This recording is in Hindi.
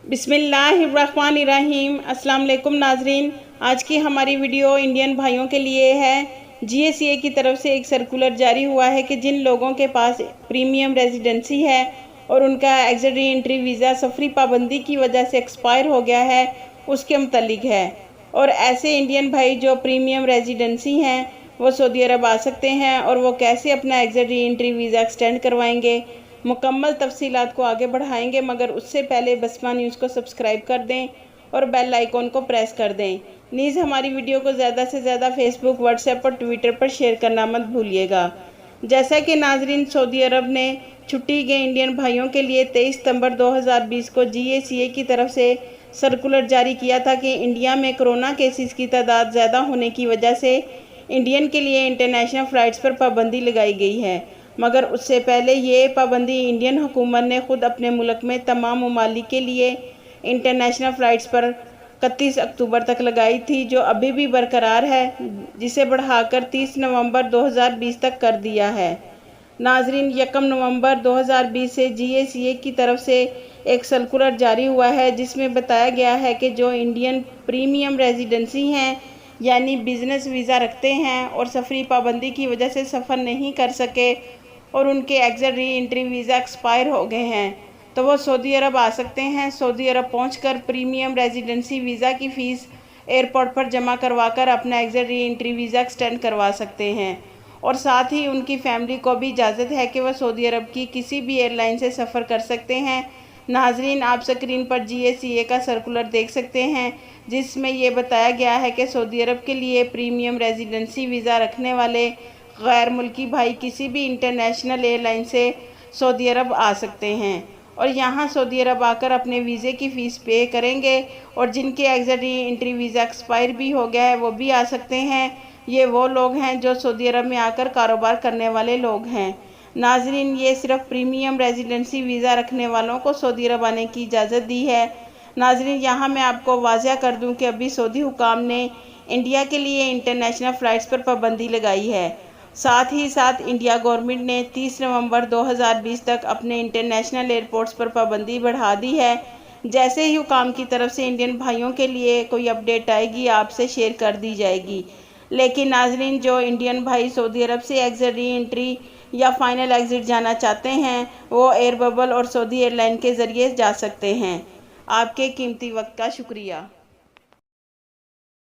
बिस्मिल्लाहिर्रहमानिर्रहीम। अस्सलाम वालेकुम नाजरीन, आज की हमारी वीडियो इंडियन भाइयों के लिए है। GACA की तरफ से एक सर्कुलर जारी हुआ है कि जिन लोगों के पास प्रीमियम रेजिडेंसी है और उनका एग्जिट री एंट्री वीज़ा सफरी पाबंदी की वजह से एक्सपायर हो गया है, उसके मुतल्लिक है। और ऐसे इंडियन भाई जो प्रीमियम रेजिडेंसी हैं वो सऊदी अरब आ सकते हैं और वो कैसे अपना exit re entry visa extend करवाएंगे, मुकम्मल तफसीलात को आगे बढ़ाएंगे। मगर उससे पहले बसमा न्यूज़ को सब्सक्राइब कर दें और बेल आइकॉन को प्रेस कर दें। नीज़ हमारी वीडियो को ज़्यादा से ज़्यादा फेसबुक, व्हाट्सएप और ट्विटर पर शेयर करना मत भूलिएगा। जैसा कि नाजरीन, सऊदी अरब ने छुट्टी गए इंडियन भाइयों के लिए 23 सितंबर 2020 को GACA की तरफ से सर्कुलर जारी किया था कि इंडिया में कोरोना केसेस की तादाद ज़्यादा होने की वजह से इंडियन के लिए इंटरनेशनल फ़्लाइट्स पर पाबंदी लगाई गई है। मगर उससे पहले ये पाबंदी इंडियन हुकूमत ने ख़ुद अपने मुल्क में तमाम ममालिक के लिए इंटरनेशनल फ़्लाइट्स पर 31 अक्टूबर तक लगाई थी, जो अभी भी बरकरार है, जिसे बढ़ाकर 30 नवंबर 2020 तक कर दिया है। नाजरीन, 1 नवंबर 2020 से GACA की तरफ से एक सर्कुलर जारी हुआ है जिसमें बताया गया है कि जो इंडियन प्रीमियम रेजिडेंसी हैं यानी बिज़नेस वीज़ा रखते हैं और सफरी पाबंदी की वजह से सफ़र नहीं कर सके और उनके exit re entry visa expire हो गए हैं, तो वो सऊदी अरब आ सकते हैं। सऊदी अरब पहुंचकर प्रीमियम रेजिडेंसी वीज़ा की फ़ीस एयरपोर्ट पर जमा करवाकर अपना exit re entry visa extend करवा सकते हैं। और साथ ही उनकी फ़ैमिली को भी इजाज़त है कि वह सऊदी अरब की किसी भी एयरलाइन से सफ़र कर सकते हैं। नाजरीन, आप स्क्रीन पर GACA का सर्कुलर देख सकते हैं जिसमें ये बताया गया है कि सऊदी अरब के लिए प्रीमियम रेजिडेंसी वीज़ा रखने वाले गैर मुल्की भाई किसी भी इंटरनेशनल एयरलाइन से सऊदी अरब आ सकते हैं और यहाँ सऊदी अरब आकर अपने वीज़े की फ़ीस पे करेंगे। और जिनके exit re entry visa expire भी हो गया है वो भी आ सकते हैं। ये वो लोग हैं जो सऊदी अरब में आकर कारोबार करने वाले लोग हैं। नाजरीन, ये सिर्फ प्रीमियम रेजिडेंसी वीज़ा रखने वालों को सऊदी अरब आने की इजाज़त दी है। नाजरीन, यहाँ मैं आपको वाज़ह कर दूँ कि अभी सऊदी हुकाम ने इंडिया के लिए इंटरनेशनल फ़्लाइट्स पर पाबंदी लगाई है। साथ ही साथ इंडिया गवर्नमेंट ने 30 नवंबर 2020 तक अपने इंटरनेशनल एयरपोर्ट्स पर पाबंदी बढ़ा दी है। जैसे ही हुकाम की तरफ से इंडियन भाइयों के लिए कोई अपडेट आएगी आपसे शेयर कर दी जाएगी। लेकिन नाजरीन, जो इंडियन भाई सऊदी अरब से एग्जिट री एंट्री या फ़ाइनल एग्ज़िट जाना चाहते हैं वो एयर बबल और सऊदी एयरलाइन के ज़रिए जा सकते हैं। आपके कीमती वक्त का शुक्रिया।